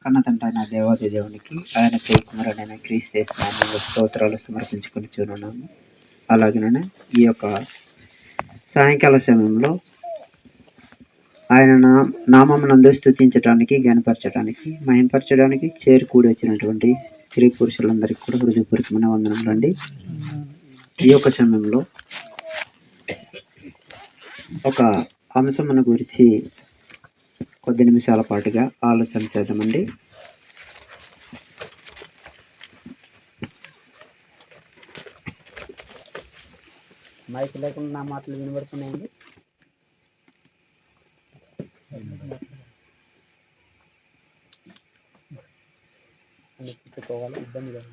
కన్నతండ్రి అయిన దేవాది దేవునికి ఆయన కుమారుడైన క్రీస్తు యేసు నామములో స్తోత్రాలు సమర్పించుకొని చూస్తున్నాము. అలాగనే ఈ యొక్క సాయంకాల సమయంలో ఆయన నామమునందు స్తుతించడానికి, గణపరచడానికి, మహింపరచడానికి చేరుకూడి వచ్చినటువంటి స్త్రీ పురుషులందరికీ కూడా హృదయపూర్వకమైన వందనములండి. ఈ యొక్క సమయంలో ఒక అంశమును గురించి కొద్ది నిమిషాల పాటుగా ఆలోచన చేద్దామండి. మైక్ లేకుండా నా మాటలు వినబడుతున్నాయండి. పెట్టుకోవాలి, ఇబ్బంది కాదు.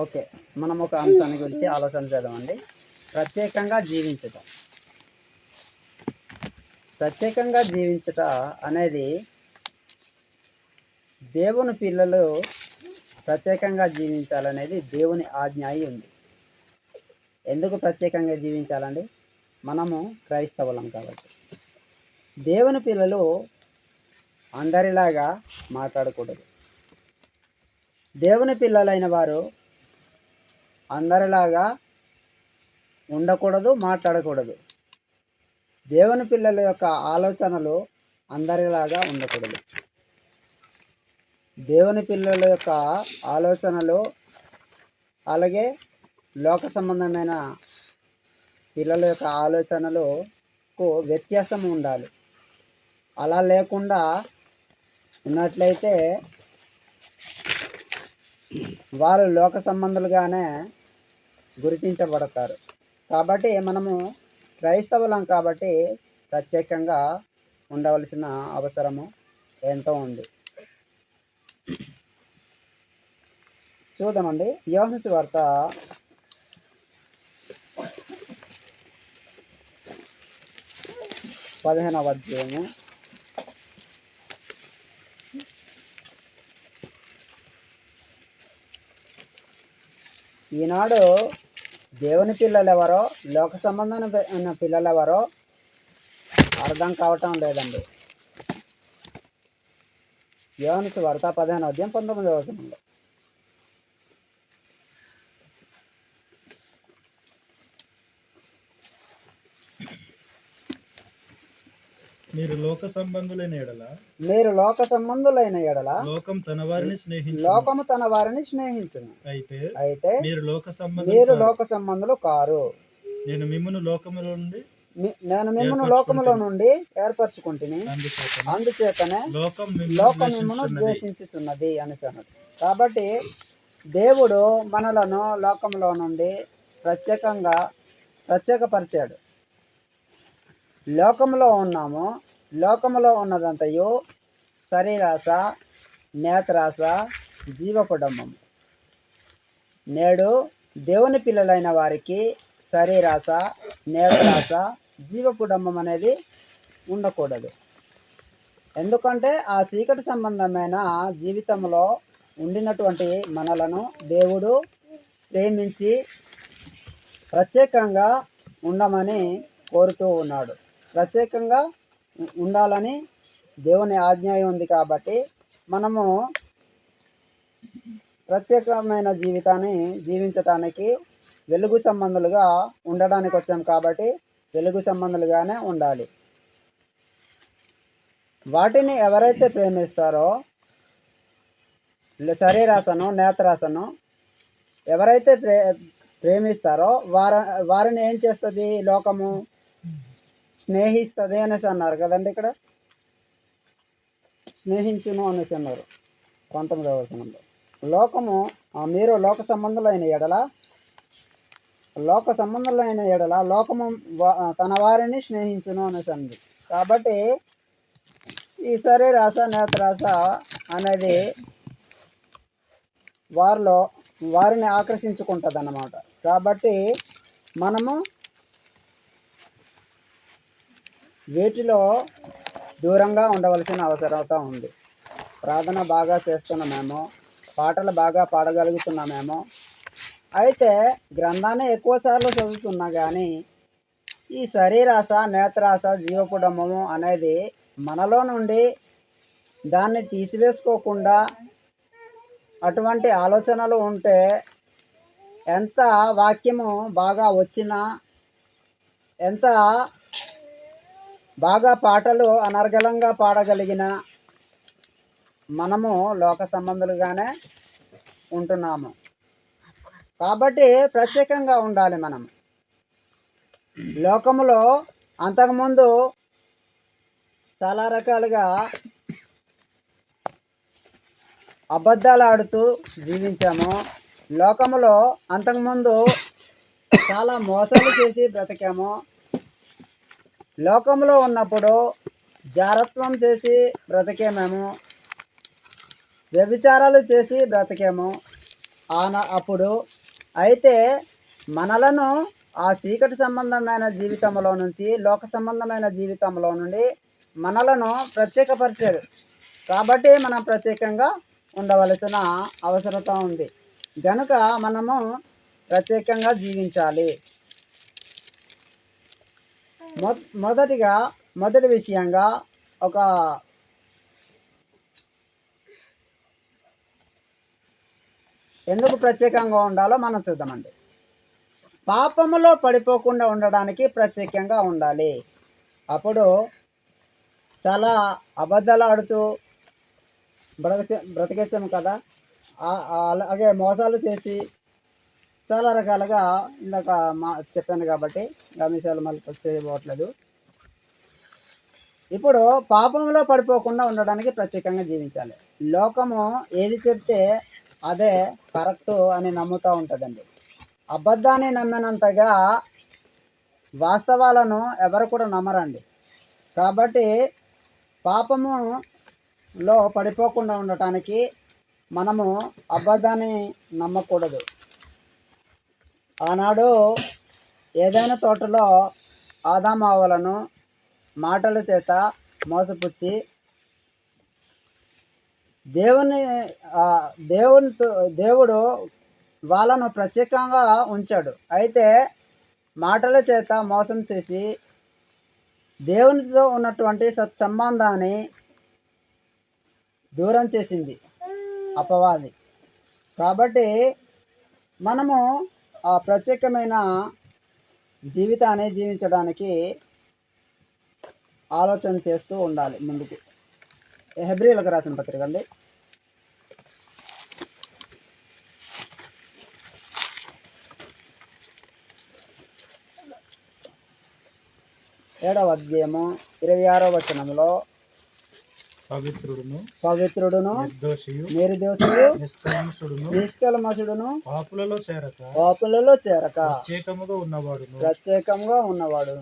ఓకే, మనం ఒక అంశాన్ని గురించి ఆలోచన చేద్దామండి. ప్రత్యేకంగా జీవించటం. ప్రత్యేకంగా జీవించట అనేది దేవుని పిల్లలు ప్రత్యేకంగా జీవించాలనేది దేవుని ఆజ్ఞ అయి ఉంది. ఎందుకు ప్రత్యేకంగా జీవించాలండి? మనము క్రైస్తవులం కాబట్టి. దేవుని పిల్లలు అందరిలాగా మాట్లాడకూడదు. దేవుని పిల్లలైన వారు అందరిలాగా ఉండకూడదు, మాట్లాడకూడదు. దేవుని పిల్లల యొక్క ఆలోచనలు అందరిలాగా ఉండకూడదు. దేవుని పిల్లల యొక్క ఆలోచనలు అలాగే లోక సంబంధమైన పిల్లల యొక్క ఆలోచనలకు వ్యత్యాసం ఉండాలి. అలా లేకుండా ఉన్నట్లయితే వారు లోక సంబంధులుగానే గుర్తించబడతారు. కాబట్టి మనము క్రైస్తవులం కాబట్టి ప్రత్యేకంగా ఉండవలసిన అవసరము ఎంతో ఉంది. చూద్దామండి. యోహాను సువార్త 15వ అధ్యాయము ఈనాడు దేవుని పిల్లలు ఎవరో, లోక సంబంధమైన పిల్లలు ఎవరో అర్థం కావటం లేదండి. యోహాను సువార్త 15వ అధ్యాయం 19వ వచనంలో మీరు లోక సంబంధులైన ఎడల లోకము తన వారిని స్నేహించును. అయితే మీరు లోక సంబంధులు కారు. నేను మిమ్మును లోకములో నుండి ఏర్పరచుకుంటుని, అందుచేతనే లోకం మిమ్మును ద్వేషించుచున్నది అనేసి అన్నాడు. కాబట్టి దేవుడు మనలను లోకంలో నుండి ప్రత్యేకపరిచాడు. లోకంలో ఉన్నాము. లోకంలో ఉన్నదంతయు శరీరాశ, నేత్రాశ, జీవపుడంబం. నేడు దేవుని పిల్లలైన వారికి శరీరాశ, నేత్రాశ, జీవపుడంబం అనేది ఉండకూడదు. ఎందుకంటే ఆ చీకటి సంబంధమైన జీవితంలో ఉండినటువంటి మనలను దేవుడు ప్రేమించి ప్రత్యేకంగా ఉండమని కోరుతూ ఉన్నాడు. ప్రత్యేకంగా ఉండాలని దేవుని ఆజ్ఞ ఉంది. కాబట్టి మనము ప్రత్యేకమైన జీవితాన్ని జీవించటానికి వెలుగు సంబంధులుగా ఉండడానికి వచ్చాం. కాబట్టి వెలుగు సంబంధులుగానే ఉండాలి. వాటిని ఎవరైతే ప్రేమిస్తారో, శరీరాశను, నేత్రాశను ఎవరైతే ప్రేమిస్తారో వారిని ఏం చేస్తుంది? లోకము స్నేహిస్తుంది అనేసి అన్నారు కదండి. ఇక్కడ స్నేహించును అనేసి అన్నారు 19వ వచనంలో. లోకము మీరు లోక సంబంధులైన ఎడల లోకము తన వారిని స్నేహించును అనేసి అంది. కాబట్టి ఈ శరీరాశ, నేత్రాశ అనేది వారిని ఆకర్షించుకుంటుంది అన్నమాట. కాబట్టి మనము వీటిలో దూరంగా ఉండవలసిన అవసరత ఉంది. ప్రార్థన బాగా చేస్తున్నామేమో, పాటలు బాగా పాడగలుగుతున్నామేమో, అయితే గ్రంథాన్ని ఎక్కువసార్లు చదువుతున్నా కానీ ఈ శరీరాశ, నేత్రాశ, జీవపుడమము అనేది మనలో నుండి దాన్ని తీసివేసుకోకుండా అటువంటి ఆలోచనలు ఉంటే ఎంత వాక్యము బాగా వచ్చినా, ఎంత బాగా పాటలు అనర్గళంగా పాడగలిగిన మనము లోక సంబంధులుగానే ఉంటున్నాము. కాబట్టి ప్రత్యేకంగా ఉండాలి మనం. లోకములో అంతకుముందు చాలా రకాలుగా అబద్ధాలు ఆడుతూ జీవించాము. లోకములో అంతకుముందు చాలా మోసాలు చేసి బ్రతికాము. లోకంలో ఉన్నప్పుడు జారత్వం చేసి బ్రతికేమేము, వ్యభిచారాలు చేసి బ్రతికేము అప్పుడు. అయితే మనలను ఆ చీకటి సంబంధమైన జీవితంలో నుంచి లోక సంబంధమైన జీవితంలో నుండి మనలను ప్రత్యేకపరిచాడు. కాబట్టి మనం ప్రత్యేకంగా ఉండవలసిన అవసరత ఉంది. కనుక మనము ప్రత్యేకంగా జీవించాలి. మొదటి విషయంగా ఎందుకు ప్రత్యేకంగా ఉండాలో మనం చూద్దామండి. పాపములో పడిపోకుండా ఉండడానికి ప్రత్యేకంగా ఉండాలి. అప్పుడు చాలా అబద్ధాలు ఆడుతూ బ్రతికేస్తాము కదా. అలాగే మోసాలు చేసి చాలా రకాలుగా ఇందాక చెప్పాను కాబట్టి విషయాలు మళ్ళీ చేయబోట్లేదు. ఇప్పుడు పాపంలో పడిపోకుండా ఉండడానికి ప్రత్యేకంగా జీవించాలి. లోకము ఏది చెప్తే అదే కరెక్టు అని నమ్ముతూ ఉంటుందండి. అబద్ధాన్ని నమ్మినంతగా వాస్తవాలను ఎవరు కూడా నమ్మరండి. కాబట్టి పాపములో పడిపోకుండా ఉండటానికి మనము అబద్ధాన్ని నమ్మకూడదు. ఆనాడు ఏదైనా తోటలో ఆదామావులను మాటల చేత మోసపుచ్చి దేవుడు వాళ్ళను ప్రత్యేకంగా ఉంచాడు. అయితే మాటల చేత మోసం చేసి దేవునితో ఉన్నటువంటి సత్సంబంధాన్ని దూరం చేసింది అపవాది. కాబట్టి మనము ఆ ప్రత్యేకమైన జీవితాన్ని జీవించడానికి ఆలోచన చేస్తూ ఉండాలి. ముందుకు హెబ్రీయులకు రాసిన పత్రిక అండి, 7వ అధ్యాయము 26వ వచనంలో పవిత్రుడును నిర్దోషియు నిష్కల్మషుడును పాపులలో చేరక ప్రత్యేకంగా ఉన్నవాడు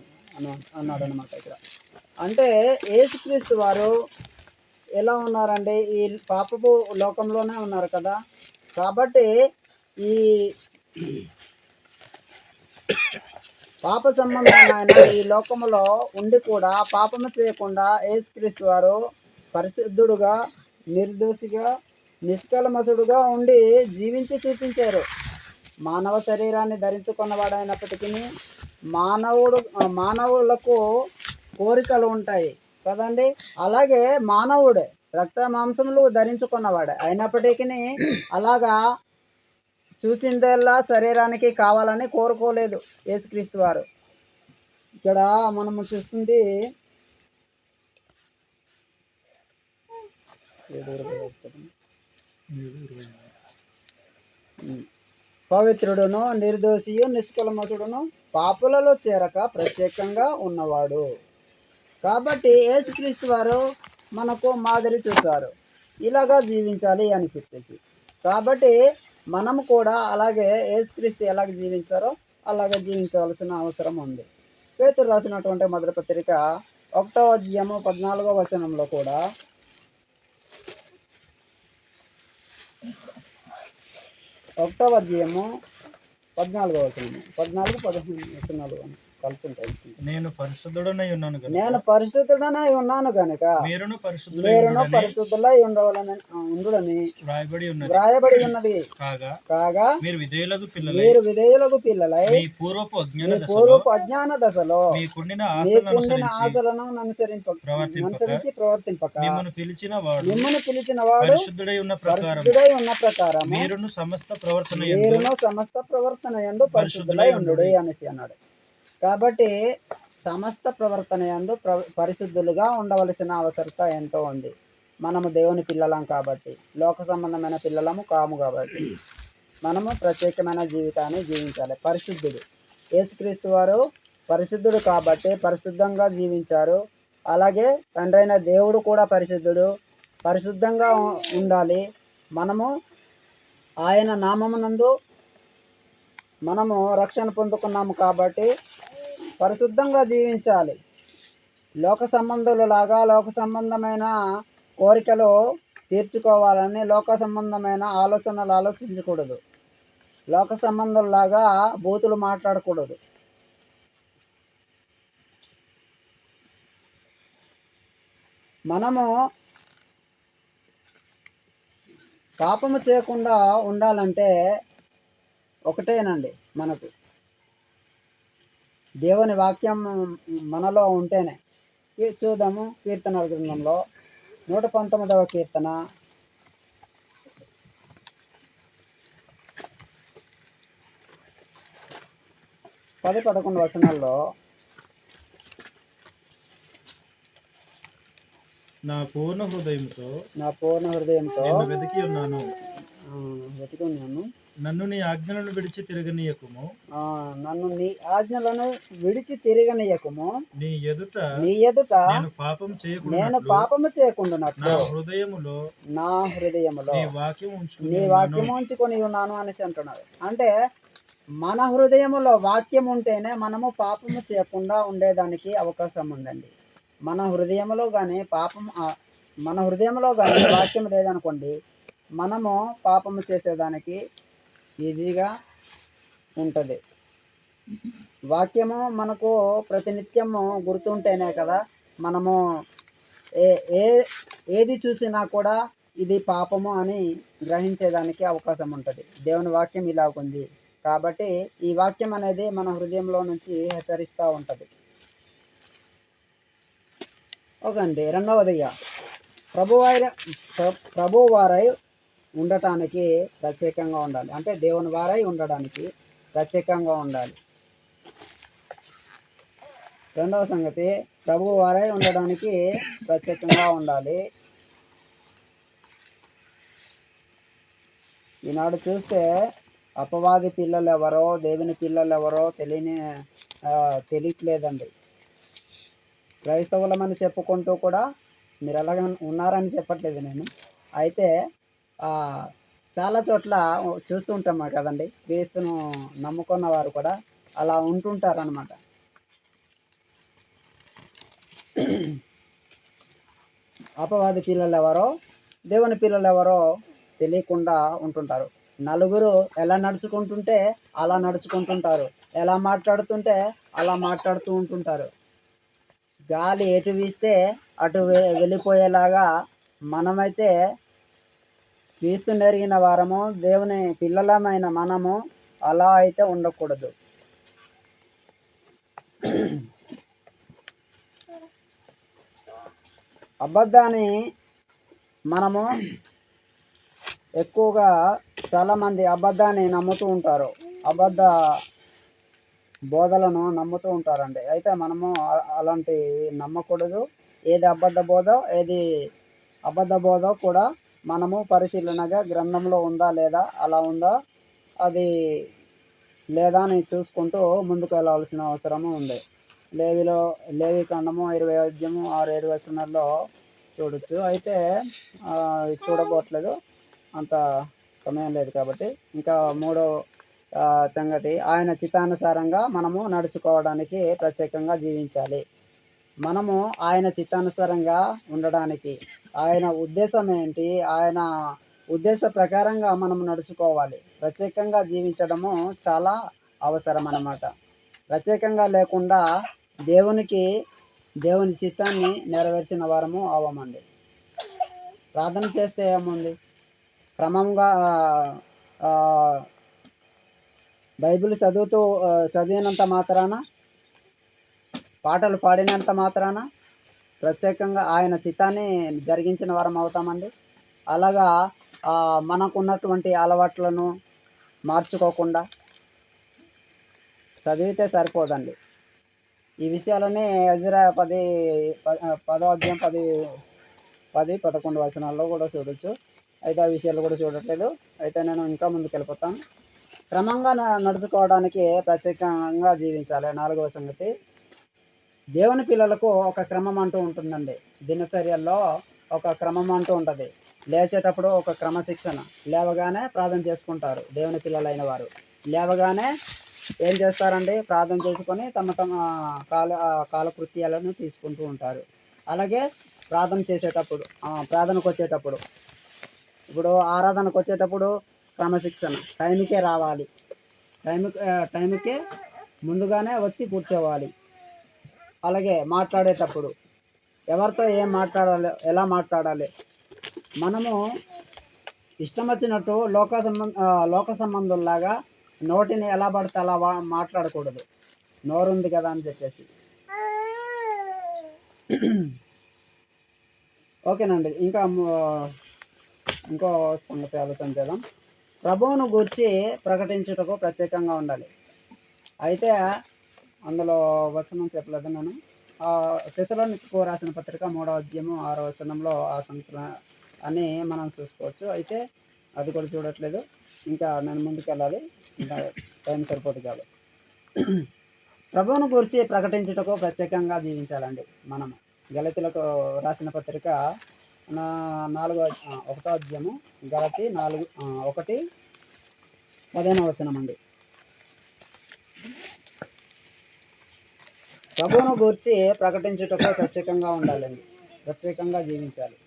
అన్నాడు అనమాట. ఇక్కడ అంటే యేసుక్రీస్తు వారు ఎలా ఉన్నారండి? ఈ పాపపు లోకంలోనే ఉన్నారు కదా. కాబట్టి ఈ పాప సంబంధమైన ఈ లోకములో ఉండి కూడా పాపము చేయకుండా యేసుక్రీస్తు వారు పరిశుద్ధుడుగా, నిర్దోషిగా, నిష్కల్మషుడుగా ఉండి జీవించి చూపించారు. మానవ శరీరాన్ని ధరించుకున్నవాడైనప్పటికీ మానవులకు కోరికలు ఉంటాయి కదండి. అలాగే మానవుడే రక్త మాంసములు ధరించుకున్నవాడే అయినప్పటికీ అలాగా చూసిందల్లా శరీరానికి కావాలని కోరుకోలేదు యేసుక్రీస్తు వారు. ఇక్కడ మనము చూస్తుంది పవిత్రుడును నిర్దోషియు నిష్కల్మషుడును పాపులలో చేరక ప్రత్యేకంగా ఉన్నవాడు. కాబట్టి యేసుక్రీస్తు వారు మనకు మాదిరి చూపారు, ఇలాగా జీవించాలి అని చెప్పేసి. కాబట్టి మనము కూడా అలాగే యేసుక్రీస్తు ఎలాగ జీవించారో అలాగే జీవించవలసిన అవసరం ఉంది. పేతురు రాసినటువంటి మొదటి పత్రిక 1వ అధ్యాయము 14వ వచనంలో కూడా 1వ అధ్యాయము 14వ వచనము 14, 15 వచనాలు కలిసి ఉంటాయి. నేను పరిశుద్ధుడనై ఉన్నాను కనుక నేను పరిశుద్ధుడనై ఉన్నాను కనుక మీరును మీరును పరిశుద్ధులై పరిశుద్ధులై ఉండవాలని ఉండుడని వ్రాయబడి ఉన్నది. వ్రాయబడి ఉన్నది. కాగా కాగా మీరు విధేయులకు పిల్లలై మీరు విధేయులకు పిల్లలై మీ పూర్వపు అజ్ఞాన మీ దశలో పూర్వపు అజ్ఞాన దశలో మీకుండిన మీకుండిన ఆశలను ఆశలను ప్రవర్తింపక అనుసరించి ప్రవర్తింపక మిమ్మల్ని పిలిచిన వాడు మిమ్మల్ని పిలిచిన వాడు పరిశుద్ధుడై ఉన్న ప్రకారం పరిశుద్ధుడై ఉన్న ప్రకారము మీరును సమస్త ప్రవర్తన యందు మీరును సమస్త ప్రవర్తన యందు పరిశుద్ధులై ఉండుడి అనేసి అన్నాడు. కాబట్టి సమస్త ప్రవర్తన యందు పరిశుద్ధులుగా ఉండవలసిన అవసరత ఎంతో ఉంది. మనము దేవుని పిల్లలం కాబట్టి, లోక సంబంధమైన పిల్లలము కాము కాబట్టి మనము ప్రత్యేకమైన జీవితాన్ని జీవించాలి. పరిశుద్ధుడు యేసుక్రీస్తు వారు పరిశుద్ధుడు కాబట్టి పరిశుద్ధంగా జీవించారు. అలాగే తండ్రి అయిన దేవుడు కూడా పరిశుద్ధుడు, పరిశుద్ధంగా ఉండాలి. మనము ఆయన నామమునందు మనము రక్షణ పొందుకున్నాము కాబట్టి పరిశుద్ధంగా జీవించాలి. లోక సంబంధులలాగా లోక సంబంధమైన కోరికలు తీర్చుకోవాలని లోక సంబంధమైన ఆలోచనలు ఆలోచించకూడదు. లోక సంబంధులలాగా బూతులు మాట్లాడకూడదు. మనము పాపము చేయకుండా ఉండాలంటే ఒకటేనండి, మనకు దేవుని వాక్యం మనలో ఉంటేనే. చూద్దాము కీర్తనల గ్రంథంలో 119వ కీర్తన 10-11 వచనాల్లో నా పూర్ణ హృదయంతో నిన్ను వెతికి ఉన్నాను. వెతికి ఉన్నాను. నన్ను నీ ఆజ్ఞలను విడిచి తిరగనీయకుము. నన్ను నీ ఆజ్ఞలను విడిచి తిరగనీయకుము. నీ ఎదుట నేను పాపము చేయకుండానట్లు నా హృదయములో నీ వాక్యము ఉంచుకొని ఉన్నాను అనేసి అంటున్నారు. అంటే మన హృదయములో వాక్యం ఉంటేనే మనము పాపము చేయకుండా ఉండేదానికి అవకాశం ఉందండి. మన హృదయంలో కానీ వాక్యం లేదనుకోండి, మనము పాపము చేసేదానికి ఈజీగా ఉంటుంది. వాక్యము మనకు ప్రతినిత్యము గుర్తుంటేనే కదా మనము ఏది చూసినా కూడా ఇది పాపము అని గ్రహించేదానికి అవకాశం ఉంటుంది. దేవుని వాక్యం ఇలాగుంది కాబట్టి ఈ వాక్యం అనేది మన హృదయంలో నుంచి హెచ్చరిస్తూ ఉంటుంది. ఒకండి. రెండవదిగా ప్రభువారై ఉండటానికి ప్రత్యేకంగా ఉండాలి. అంటే దేవుని వారై ఉండడానికి ప్రత్యేకంగా ఉండాలి. రెండవ సంగతి, ప్రభువు వారై ఉండడానికి ప్రత్యేకంగా ఉండాలి. ఈనాడు చూస్తే అపవాది పిల్లలు ఎవరో దేవుని పిల్లలు ఎవరో తెలియట్లేదండి. క్రైస్తవులమని చెప్పుకుంటూ కూడా మీరు అలాగే ఉన్నారని చెప్పట్లేదు నేను. అయితే చాలా చోట్ల చూస్తూ ఉంటాం కదండి, క్రీస్తును నమ్ముకున్న వారు కూడా అలా ఉంటుంటారనమాట. అపవాది పిల్లలు ఎవరో దేవుని పిల్లలు ఎవరో తెలియకుండా ఉంటుంటారు. నలుగురు ఎలా నడుచుకుంటుంటే అలా నడుచుకుంటుంటారు, ఎలా మాట్లాడుతుంటే అలా మాట్లాడుతూ ఉంటుంటారు. గాలి ఎటు వీస్తే అటు వెళ్ళిపోయేలాగా మనమైతే క్రీస్తు నెరిగిన వారము, దేవుని పిల్లలమైన మనము అలా అయితే ఉండకూడదు. అబద్ధాన్ని మనము ఎక్కువగా చాలామంది అబద్ధాన్ని నమ్ముతూ ఉంటారు, అబద్ధ బోధలను నమ్ముతూ ఉంటారండి. అయితే మనము అలాంటి నమ్మకూడదు. ఏది అబద్ధ బోధో కూడా మనము పరిశీలనగా గ్రంథంలో ఉందా లేదా, అలా ఉందా అది లేదా అని చూసుకుంటూ ముందుకు వెళ్ళవలసిన అవసరము ఉంది. లేవి కాండము 20-6-7 వచనాల్లో చూడొచ్చు. అయితే చూడబోట్లేదు, అంత సమయం లేదు కాబట్టి. ఇంకా మూడో సంగతి, ఆయన చిత్తానుసారంగా మనము నడుచుకోవడానికి ప్రత్యేకంగా జీవించాలి. మనము ఆయన చిత్తానుసారంగా ఉండడానికి ఆయన ఉద్దేశం ఏంటి, ఆయన ఉద్దేశ ప్రకారంగా మనము నడుచుకోవాలి. ప్రత్యేకంగా జీవించడము చాలా అవసరం అన్నమాట. ప్రత్యేకంగా లేకుండా దేవుని చిత్తాన్ని నెరవేర్చిన వారము అవ్వమండి. ప్రార్థన చేస్తే ఏముంది, క్రమంగా బైబిల్ చదివినంత మాత్రాన, పాటలు పాడినంత మాత్రాన ప్రత్యేకంగా ఆయన చిత్తాన్ని జరిగించిన వారం అవుతామండి. అలాగా మనకున్నటువంటి అలవాట్లను మార్చుకోకుండా చదివితే సరిపోదండి. ఈ విషయాలనే యెజ్రా 10వ అధ్యాయం 10-11 వచనాల్లో కూడా చూడొచ్చు. అయితే ఆ విషయాలు కూడా చూడట్లేదు. అయితే నేను ఇంకా ముందుకు వెళ్ళిపోతాను. క్రమంగా నడుచుకోవడానికి ప్రత్యేకంగా జీవించాలి. 4వ సంగతి, దేవుని పిల్లలకు ఒక క్రమం అంటూ ఉంటుందండి. దినచర్యల్లో ఒక క్రమం అంటూ ఉంటుంది. లేచేటప్పుడు ఒక క్రమశిక్షణ. లేవగానే ప్రార్థన చేసుకుంటారు. దేవుని పిల్లలైన వారు లేవగానే ఏం చేస్తారండి, ప్రార్థన చేసుకొని తమ కాలకృత్యాలను తీసుకుంటూ ఉంటారు. అలాగే ప్రార్థనకు వచ్చేటప్పుడు ఇప్పుడు ఆరాధనకు వచ్చేటప్పుడు క్రమశిక్షణ, టైంకే రావాలి, టైంకే ముందుగానే వచ్చి కూర్చోవాలి. అలాగే మాట్లాడేటప్పుడు ఎవరితో ఏం మాట్లాడాలి, ఎలా మాట్లాడాలి, మనము ఇష్టం వచ్చినట్టు లోక సంబంధుల్లాగా నోటిని ఎలా పడితే అలా మాట్లాడకూడదు. నోరుంది కదా అని చెప్పేసి. ఓకేనండి. ఇంకో సంగతి ఆలోచన చేద్దాం. ప్రభువును గూర్చి ప్రకటించుటకు ప్రత్యేకంగా ఉండాలి. అయితే అందులో వచనం చెప్పలేదు నేను. తెస్సలోనికీయులకు రాసిన పత్రిక 3వ అధ్యాయం 6వ వచనంలో ఆ సంగతి అని మనం చూసుకోవచ్చు. అయితే అది కూడా చూడట్లేదు. ఇంకా నేను ముందుకెళ్ళాలి, ఇంకా టైం సరిపోదు కాబట్టి. ప్రభువును గురించి ప్రకటించుటకు ప్రత్యేకంగా జీవించాలండి మనము. గలతీలకు రాసిన పత్రిక 1వ అధ్యాయము గలతీ 1:15 వచనం అండి. ప్రభువును గూర్చి ప్రకటించుటకు ప్రత్యేకంగా ఉండాలండి, ప్రత్యేకంగా జీవించాలి.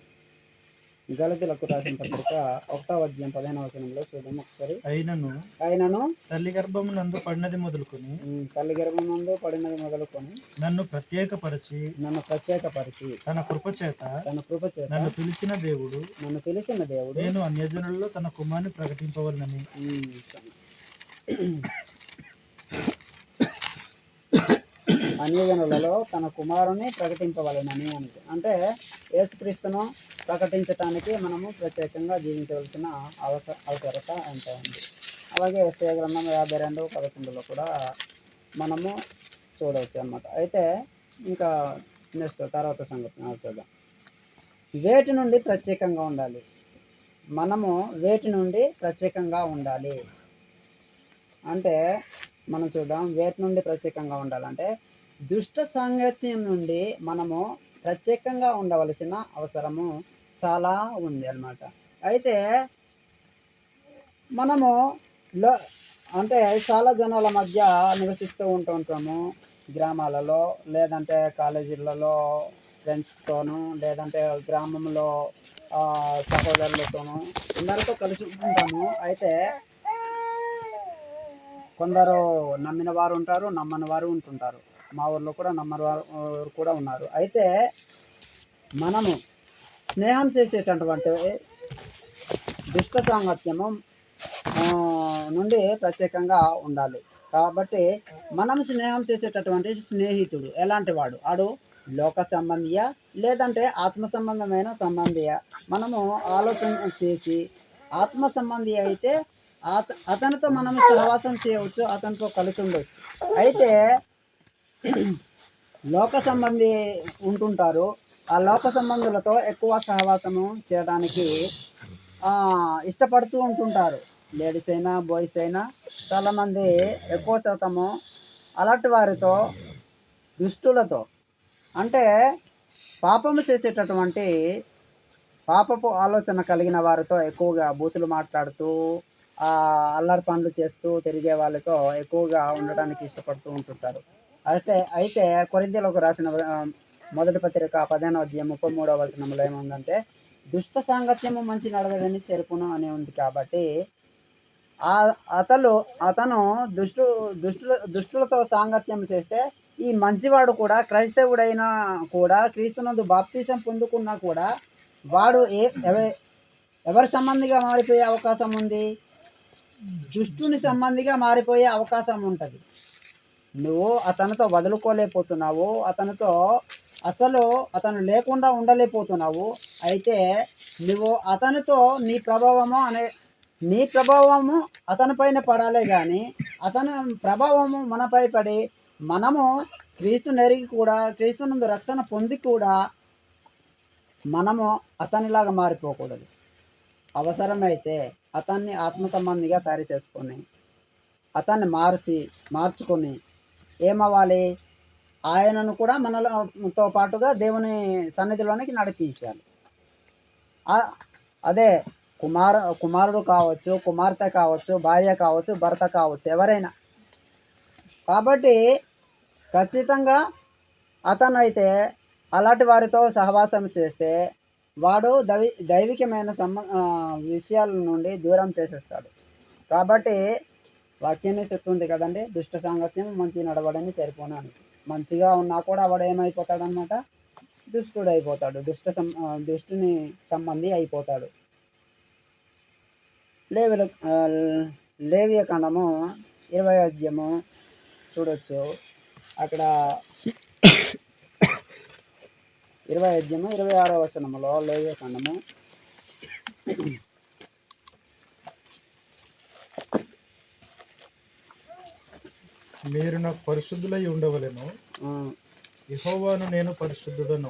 గలతీలకు రాసిన పత్రిక 1వ అధ్యాయం 15వ వచనంలో చూద్దాం ఒకసారి. అయినను తల్లి గర్భమునందు పడినది మొదలుకొని నన్ను ప్రత్యేకపరిచి తన కృపచేత నన్ను పిలిచిన దేవుడు నేను అన్యజనులలో తన కుమారుని ప్రకటింపవలనని. అన్యజనులలో తన కుమారుని ప్రకటింపవలనని అంటే యేసుక్రీస్తును ప్రకటించటానికి మనము ప్రత్యేకంగా జీవించవలసిన అవసరత ఎంతో ఉంది. అలాగే యెషయా గ్రంథం 52:11 కూడా మనము చూడవచ్చు అన్నమాట. అయితే ఇంకా తర్వాత సంగతి చూద్దాం. వేటి నుండి ప్రత్యేకంగా ఉండాలి, మనము వేటి నుండి ప్రత్యేకంగా ఉండాలి అంటే మనం చూద్దాం. వేటి నుండి ప్రత్యేకంగా ఉండాలంటే దుష్ట సాంగత్యం నుండి మనము ప్రత్యేకంగా ఉండవలసిన అవసరము చాలా ఉంది అన్నమాట. అయితే మనము అంటే చాలా జనాల మధ్య నివసిస్తూ ఉంటాము, గ్రామాలలో, లేదంటే కాలేజీలలో ఫ్రెండ్స్తోనూ, లేదంటే గ్రామంలో సహోదరులతోనూ అందరితో కలిసి ఉంటాము. అయితే కొందరు నమ్మిన వారు ఉంటారు, నమ్మని వారు ఉంటుంటారు. మా ఊర్లో కూడా నమ్మని వారు కూడా ఉన్నారు. అయితే మనము స్నేహం చేసేటటువంటి దుష్ట సాంగత్యము నుండి ప్రత్యేకంగా ఉండాలి. కాబట్టి మనం స్నేహం చేసేటటువంటి స్నేహితుడు ఎలాంటి వాడు, ఆడు లోక సంబంధియా లేదంటే ఆత్మ సంబంధమైన సంబంధియా, మనము ఆలోచన చేసి ఆత్మ సంబంధి అయితే అతనితో మనం సహవాసం చేయవచ్చు, అతనితో కలిసి ఉండవచ్చు. అయితే లోక సంబంధి ఉంటుంటారు, ఆ లోక సంబంధులతో ఎక్కువ సహవాసము చేయడానికి ఇష్టపడుతూ ఉంటుంటారు. లేడీస్ అయినా బాయ్స్ అయినా చాలామంది ఎక్కువ శాతము అలాంటి వారితో, దుష్టులతో, అంటే పాపము చేసేటటువంటి పాపపు ఆలోచన కలిగిన వారితో ఎక్కువగా బూతులు మాట్లాడుతూ అల్లరి పనులు చేస్తూ తిరిగే వాళ్ళతో ఎక్కువగా ఉండడానికి ఇష్టపడుతూ ఉంటుంటారు. అయితే కొరింథీయులకు రాసిన మొదటి పత్రిక 15వ అధ్యాయం 33వ వచనంలో ఏముందంటే దుష్ట సాంగత్యము మంచి నడవదని చెరుపును అని ఉంది. కాబట్టి అతను దుష్టులతో సాంగత్యం చేస్తే ఈ మంచివాడు కూడా క్రైస్తవుడైనా కూడా క్రీస్తునందు బాప్తీసం పొందుకున్నా కూడా వాడు ఎవరి సంబంధిగా మారిపోయే అవకాశం ఉంది? దుష్టుని సంబంధిగా మారిపోయే అవకాశం ఉంటుంది. నువ్వు అతనితో వదులుకోలేకపోతున్నావు, అతను లేకుండా ఉండలేకపోతున్నావు. అయితే నువ్వు అతనితో నీ ప్రభావము అతనిపైన పడాలే కానీ అతని ప్రభావము మనపై పడి మనము క్రీస్తు నెరిగి కూడా క్రీస్తునందు రక్షణ పొంది కూడా మనము అతనిలాగా మారిపోకూడదు. అవసరమైతే అతన్ని ఆత్మ సంబంధిగా తయారు చేసుకొని అతన్ని మార్చుకొని ఏమవ్వాలి? ఆయనను కూడా మనతో పాటుగా దేవుని సన్నిధిలోనికి నడిపించాలి. అదే కుమారుడు కావచ్చు, కుమార్తె కావచ్చు, భార్య కావచ్చు, భర్త కావచ్చు, ఎవరైనా. కాబట్టి ఖచ్చితంగా అతను అయితే అలాంటి వారితో సహవాసం చేస్తే వాడు దైవికమైన విషయాల నుండి దూరం చేసేస్తాడు. కాబట్టి వాక్యాన్ని చెప్తుంది కదండి, దుష్ట సాంగత్యం మంచి నడవడని సరిపోనాను. మంచిగా ఉన్నా కూడా వాడు ఏమైపోతాడు అనమాట? దుష్టుడు అయిపోతాడు, దుష్టుని సంబంధి అయిపోతాడు. లేవియ కాండము 20వ అధ్యాయము చూడొచ్చు. అక్కడ 20వ అధ్యాయము 26వ వచనములో లేవియ కాండము మీరు నాకు పరిశుద్ధులై ఉండవలెను, యెహోవాను నేను పరిశుద్ధుడను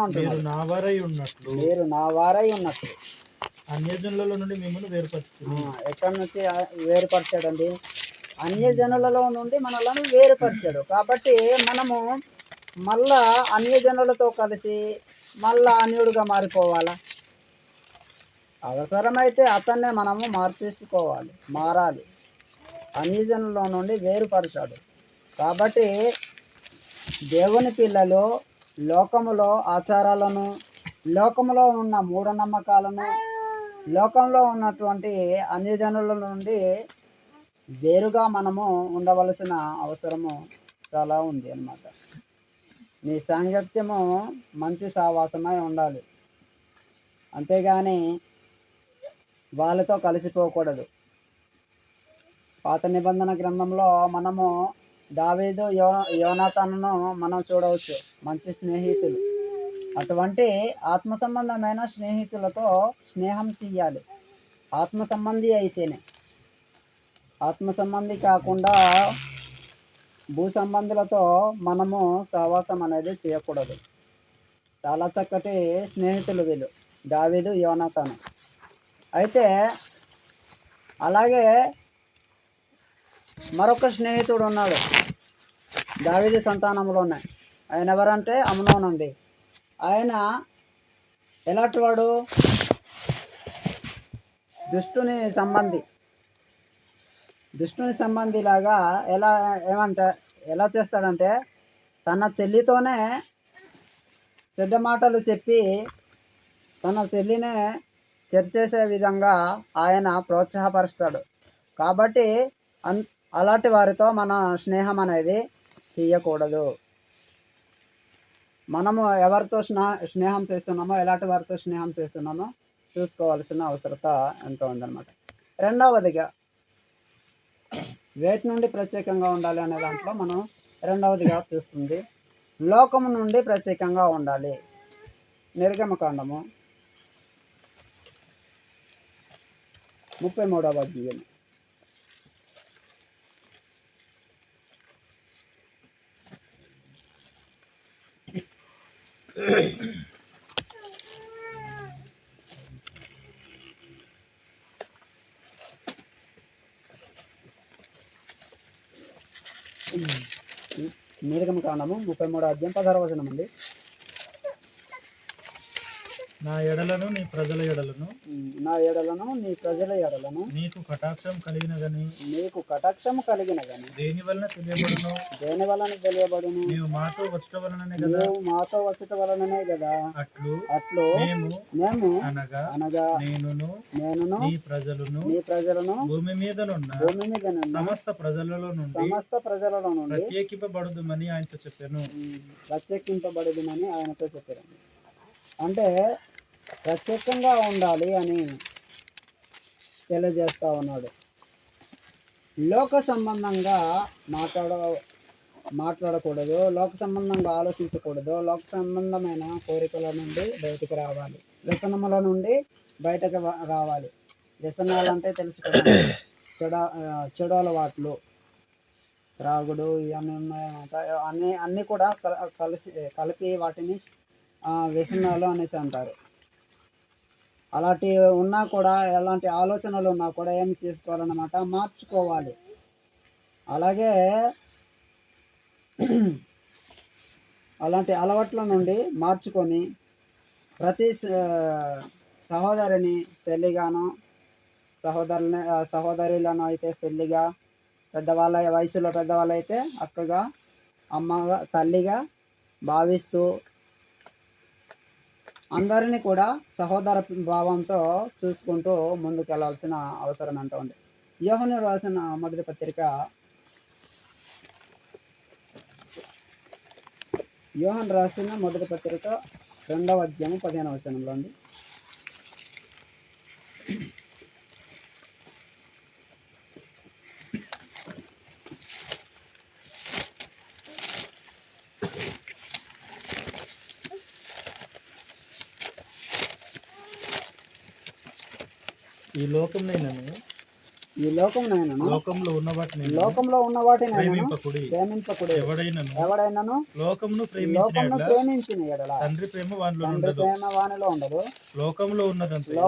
అంటున్నాడు. మీరు నా వారై ఉన్నట్లు అన్యజనుల నుండి మిమ్మల్ని వేరుపరిచాడు. ఎక్కడి నుంచి వేరుపరిచాడండి? అన్యజనులలో నుండి మనలను వేరుపరిచాడు. కాబట్టి మనము మళ్ళా అన్యజనులతో కలిసి మళ్ళా అన్యుడుగా మారిపోవాలా? అవసరమైతే అతన్నే మనము మారాలి. అన్యజనుల నుండి వేరుపరిచాడు. కాబట్టి దేవుని పిల్లలు లోకములో ఆచారాలను, లోకములో ఉన్న మూఢనమ్మకాలను, లోకంలో ఉన్నటువంటి అన్యజనుల నుండి వేరుగా మనము ఉండవలసిన అవసరము చాలా ఉంది అన్నమాట. నీ సాంగత్యము మంచి సావాసమై ఉండాలి, అంతేగాని వాళ్ళతో కలిసిపోకూడదు. పాత నిబంధన గ్రంథంలో మనము దావీదు, యోనాతానును మనం చూడవచ్చు, మంచి స్నేహితులు. అటువంటి ఆత్మ సంబంధమైన స్నేహితులతో స్నేహం చెయ్యాలి. ఆత్మ సంబంధి అయితేనే. ఆత్మ సంబంధి కాకుండా భూ సంబంధులతో మనము సహవాసం అనేది చేయకూడదు. చాలా చక్కటి స్నేహితులు వీళ్ళు, దావీదు, యోనాతాను. అయితే అలాగే మరొక స్నేహితుడు ఉన్నాడు దావీదు సంతానంలోనే. ఆయన ఎవరంటే అమ్నోను అండి. ఆయన ఎలాంటి వాడు? దుష్టుని సంబంధిలాగా ఎలా చేస్తాడంటే తన చెల్లితోనే చెడ్డ మాటలు చెప్పి తన చెల్లినే చర్చేసే విధంగా ఆయన ప్రోత్సాహపరుస్తాడు. కాబట్టి అలాంటి వారితో మన స్నేహం అనేది చేయకూడదు. మనము ఎవరితో స్నేహం చేస్తున్నామో, ఎలాంటి వారితో స్నేహం చేస్తున్నామో చూసుకోవాల్సిన అవసరత ఎంతో ఉందన్నమాట. రెండవదిగా వేటి నుండి ప్రత్యేకంగా ఉండాలి అనే దాంట్లో మనం రెండవదిగా చూస్తుంది లోకము నుండి ప్రత్యేకంగా ఉండాలి. నిర్గమకాండము 33వ అధ్యాయం. నిర్గమకాండము 33వ అధ్యాయం 16వ వచనం అండి. నా ఎడలను నీ ప్రజల ఎడలను నా ఎడలను నీ ప్రజల ఎడలను నీకు కటాక్షం కలిగినదని దేని వలన తెలియబడును నీవు మాతో వచ్చట వలననే కదా అట్లు మేము అనగా నేనును నీ ప్రజలను భూమి మీదనున్న సమస్త ప్రజలలో నుండి ప్రత్యేకింపబడుదుమని ఆయనతో చెప్పాను. అంటే ప్రత్యేకంగా ఉండాలి అని తెలియజేస్తా ఉన్నాడు. లోక సంబంధంగా మాట్లాడకూడదు, లోక సంబంధంగా ఆలోచించకూడదు, లోక సంబంధమైన కోరికల నుండి బయటకు రావాలి, వ్యసనముల నుండి బయటకు రావాలి. వ్యసనాలు అంటే తెలుసుకోవాలి, చెడు అలవాట్లు, త్రాగుడు, ఇవన్నీ ఉన్నాయి. అన్నీ కూడా కలిపి వాటిని వ్యసనాలు అనేసి అంటారు. అలాంటివి ఉన్నా కూడా, ఎలాంటి ఆలోచనలు ఉన్నా కూడా ఏమి చేసుకోవాలన్నమాట, మార్చుకోవాలి. అలాగే అలాంటి అలవాట్ల నుండి మార్చుకొని ప్రతి సహోదరిని చెల్లిగాను, సహోదరులను అయితే చెల్లిగా, వయసులో పెద్దవాళ్ళైతే అక్కగా, అమ్మగా, తల్లిగా భావిస్తూ అందరినీ కూడా సహోదర భావంతో చూసుకుంటూ ముందుకు వెళ్ళాల్సిన అవసరం ఎంత ఉంది. యోహాను రాసిన మొదటి పత్రిక 2వ అధ్యాయం 15వ వచనంలో ఉంది. ఈ లోకంలో ఉన్న వాటిని ప్రేమింపకుడి. ఎవడైనను లోకమును ప్రేమించిన యెడల తండ్రి ప్రేమ వానిలో ఉండదు. లోకంలో ఉన్నదంతయు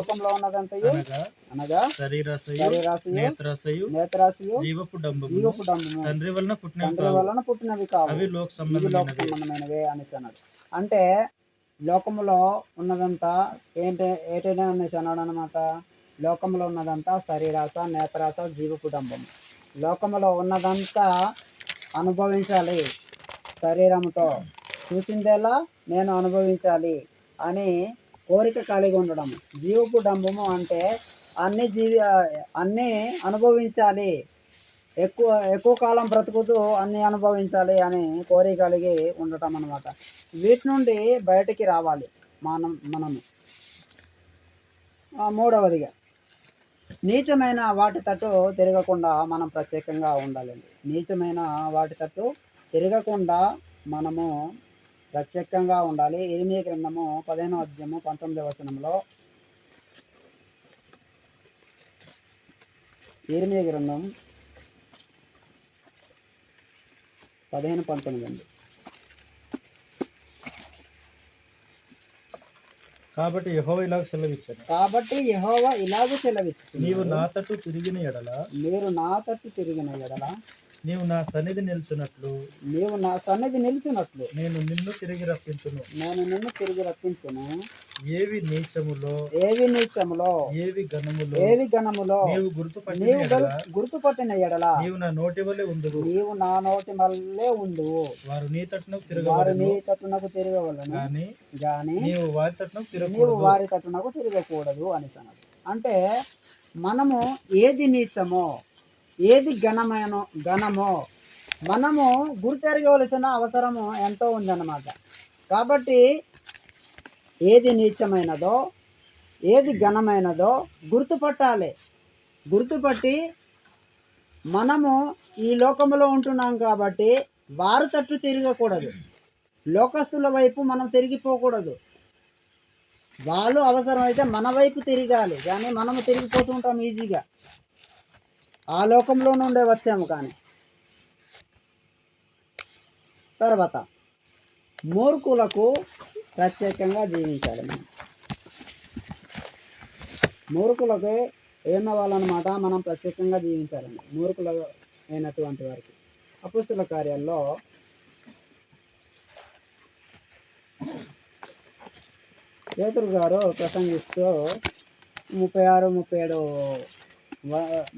అనగా శరీరాశయు, నేత్రాశయు, జీవపు డంబము తండ్రి వలన పుట్టినవి కావు, అవి లోక సంబంధమైనవే అనేసి అన్నాడు. అంటే లోకములో ఉన్నదంతా ఏంటనే అనేసి అన్నాడు అన్నమాట. లోకంలో ఉన్నదంతా శరీరాశ, నేత్రాశ, జీవ కుటుంబం. లోకంలో ఉన్నదంతా అనుభవించాలి, శరీరంతో చూసిందేలా నేను అనుభవించాలి అని కోరిక కలిగి ఉండడం. జీవ కుటుంబము అంటే అన్నీ అనుభవించాలి, ఎక్కువ కాలం బ్రతుకుతూ అన్నీ అనుభవించాలి అని కోరిక కలిగి ఉండటం అన్నమాట. వీటి నుండి బయటికి రావాలి మనము. మూడవదిగా నీచమైన వాటి తట్టు తిరగకుండా మనం ప్రత్యేకంగా ఉండాలండి. నీచమైన వాటి తట్టు తిరగకుండా మనము ప్రత్యేకంగా ఉండాలి. ఇర్మీయా గ్రంథము 15వ అధ్యాయము 19వ వచనంలో, ఇర్మీయా గ్రంథం 15:19 అండి. కాబట్టి యెహోవా ఇలాగ సెలవిచ్చాడు, నీవు నా తట్టు తిరిగిన ఎడల నీవు నా సన్నిధి నిలుచున్నట్లు నేను నిన్ను తిరిగి రప్పించును. ఏవి నీచములో ఏవి ఘనములో నీవు గుర్తుపట్టిన ఎడల నీవు నా నోటి వలె ఉండువు. వారు నీ తట్టునకు తిరగవలెను గాని నీవు వారి తట్టునకు తిరగకూడదు అని అన్నాడు. అంటే మనము ఏది నీచమో, ఏది ఘనమో మనము గుర్తెరగవలసిన అవసరము ఎంతో ఉందన్నమాట. కాబట్టి ఏది నీచమైనదో, ఏది ఘనమైనదో గుర్తుపట్టాలి. గుర్తుపట్టి మనము ఈ లోకంలో ఉంటున్నాం కాబట్టి వారి తట్టు తిరగకూడదు, లోకస్తుల వైపు మనం తిరిగిపోకూడదు. వాళ్ళు అవసరమైతే మన వైపు తిరగాలి, కానీ మనము తిరిగిపోతుంటాం ఈజీగా. ఆ లోకంలో నుండే వచ్చాము. కానీ తర్వాత మూర్ఖులకు ప్రత్యేకంగా జీవించాలి. మూర్ఖులకు ఏమవ్వాలన్నమాట, మనం ప్రత్యేకంగా జీవించాలండి. మూర్ఖులు అయినటువంటి వారికి అపోస్తలుల కార్యాల్లో 1 పేతురు గారు ప్రసంగిస్తూ 36, 37,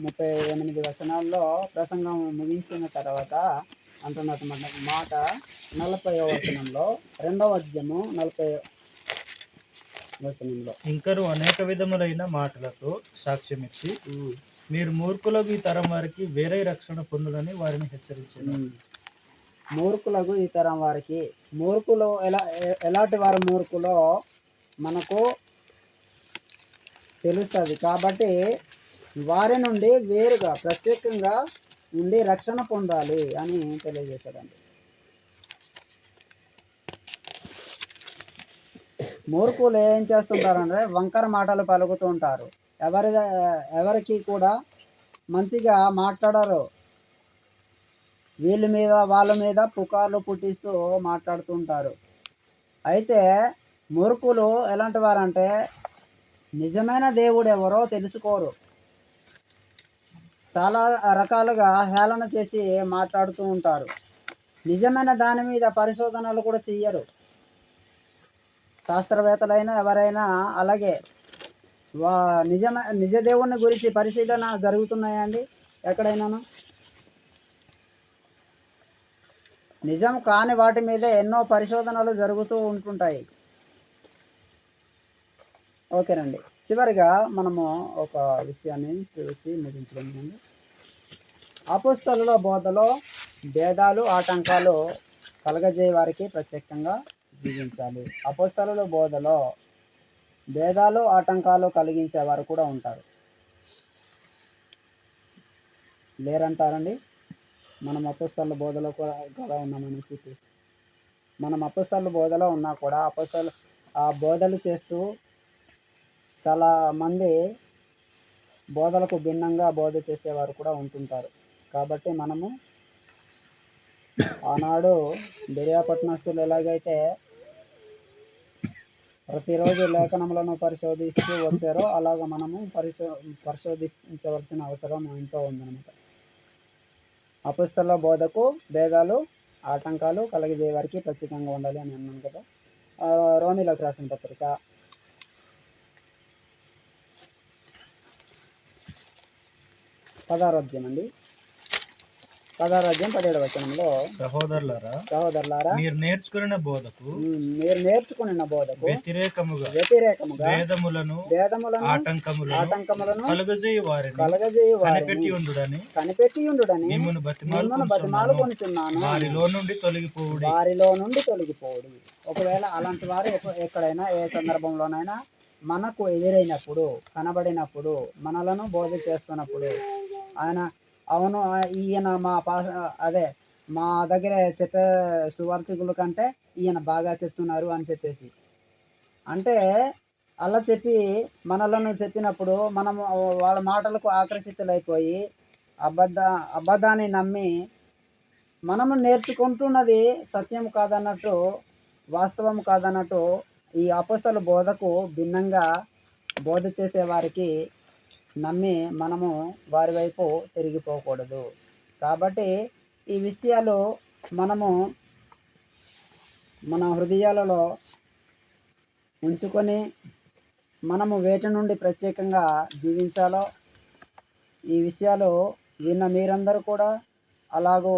38 వచనాల్లో ప్రసంగం ముగించిన తర్వాత అంటున్నటువంటి మాట 40వ వచనంలో, 2వ అధ్యాయము 40వ వచనంలో, ఇంకను అనేక విధములైన మాటలతో సాక్ష్యమిచ్చి మీరు మూర్ఖులకు ఈ తరం వారికి వేరే రక్షణ పొందులని వారిని హెచ్చరించారు. మూర్ఖులకు ఈ తరం వారికి, మూర్ఖులు ఎలాంటి వారు మూర్ఖులో మనకు తెలుస్తుంది. కాబట్టి వారి నుండి వేరుగా ప్రత్యేకంగా ఉండి రక్షణ పొందాలి అని తెలియజేశాడండి. మూర్ఖులు ఏం చేస్తుంటారంటే వంకర మాటలు పలుకుతూ ఉంటారు. ఎవరికి కూడా మంచిగా మాట్లాడరు. వీళ్ళ మీద వాళ్ళ మీద పుకార్లు పుట్టిస్తూ మాట్లాడుతూ ఉంటారు. అయితే మూర్ఖులు ఎలాంటి వారంటే నిజమైన దేవుడు ఎవరో తెలుసుకోరు. చాలా రకాలుగా హేళన చేసి మాట్లాడుతూ ఉంటారు. నిజమైన దాని మీద పరిశోధనలు కూడా చెయ్యరు. శాస్త్రవేత్తలైనా ఎవరైనా అలాగే నిజ దేవుని గురించి పరిశీలన జరుగుతున్నాయండి ఎక్కడైనాను? నిజం కాని వాటి మీద ఎన్నో పరిశోధనలు జరుగుతూ ఉంటుంటాయి. ఓకేనండి. చివరిగా మనము ఒక విషయాన్ని చూసి ముగించుకుందామండి. అపోస్తలుల బోధలో భేదాలు ఆటంకాలు కలగజేయ వారికి ప్రత్యేకంగా జీవించాలి. అపోస్తలుల బోధలో భేదాలు ఆటంకాలు కలిగించే వారు కూడా ఉంటారు. లేరంటారండి? మనం అపోస్తలుల బోధలో కూడా ఉన్నామని చెప్పి, మనం అపోస్తలుల బోధలో ఉన్నా కూడా ఆ బోధలు చేస్తూ చాలా మంది బోధలకు భిన్నంగా బోధ చేసేవారు కూడా ఉంటుంటారు. కాబట్టి మనము ఆనాడు బెరియా పట్టణస్థులు ఎలాగైతే ప్రతిరోజు లేఖనములను పరిశోధిస్తూ వచ్చారో అలాగ మనము పరిశోధించవలసిన అవసరం ఎంతో ఉందన్నమాట. అపోస్తలుల బోధకు భేదాలు ఆటంకాలు కలిగజేయ వారికి ప్రత్యేకంగా ఉండాలి అని అన్నాను కదా. రోమీలకు రాసిన పత్రిక 16వ అధ్యాయం అండి. 16వ అధ్యాయం 17వ వచనంలో, సహోదరులారా మీరు నేర్చుకున్న బోధకు వ్యతిరేకముగా వేదములను ఆటంకములను కలుగజేయు వారిని కనిపెట్టి ఉండుడని మిమ్మును బతిమాలుకొనుచున్నాను. వారిలో నుండి తొలగిపోవుడి. ఒకవేళ అలాంటి వారు ఎక్కడైనా ఏ సందర్భంలోనైనా మనకు ఎదురైనప్పుడు, కనబడినప్పుడు, మనలను బోధ చేస్తున్నప్పుడు ఆయన అవును ఈయన మా దగ్గర చెప్పే సువార్థికుల కంటే ఈయన బాగా చెప్తున్నారు అని చెప్పేసి అంటే అలా చెప్పి మనలను చెప్పినప్పుడు మనము వాళ్ళ మాటలకు ఆకర్షితులైపోయి అబద్ధాన్ని నమ్మి మనము నేర్చుకుంటున్నది సత్యం కాదన్నట్టు, వాస్తవం కాదన్నట్టు ఈ అపోస్తల బోధకు భిన్నంగా బోధ చేసే వారికి నమ్మి మనము వారి వైపు తిరిగిపోకూడదు. కాబట్టి ఈ విషయాలు మనము మన హృదయాలలో ఉంచుకొని మనము వేటి నుండి ప్రత్యేకంగా జీవించాలో ఈ విషయాలు విన్న మీరందరూ కూడా అలాగూ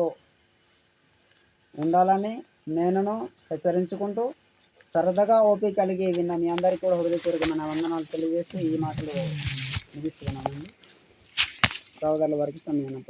ఉండాలని నేనును హెచ్చరించుకుంటూ సరదాగా ఓపిక కలిగి విన్న మీ అందరికీ కూడా హృదయపూర్వకమైన వందనాలు తెలియజేస్తూ ఈ మాటలు ముగిస్తున్నానండి. సోదరుల వరకు సమయాన్ని